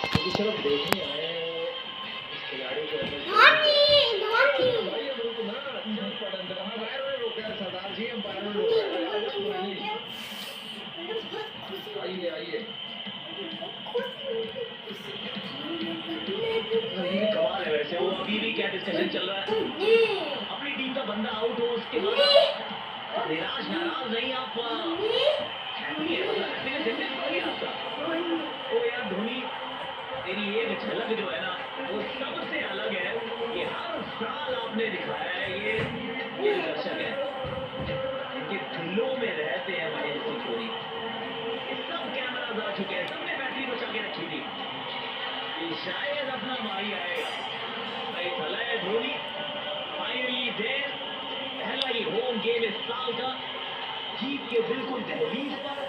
क्योंकि सिर्फ देखने आए हैं इस खिलाड़ी को भाई अब रुको ना चल पड़ अंदर अंपायर ने रोका है सरदार जी अंपायर ने रोका है आइए आइए ये कमाल है वैसे वो अभी भी क्या डिस्कशन चल रहा है अपनी टीम का बंदा आउट हो उसके बाद निराश नाराज नहीं आप हैप्पी है मतलब हैप्पीनेस इंटेंस हो गया आपका ओ यार धोनी तेरी एक झलक जो है ना वो सबसे अलग है ये हर साल आपने दिखाया है ये दर्शक है इनके दिलों में रहते हैं महेंद्र सिंह धोनी सब कैमराज आ चुके हैं सबने बैटरी बचा के रखी थी ये शायद अपना मारी आएगा भाई थलय धोनी फाइनली देर पहला ही होम गेम इस साल का जीत के बिल्कुल दहलीज पर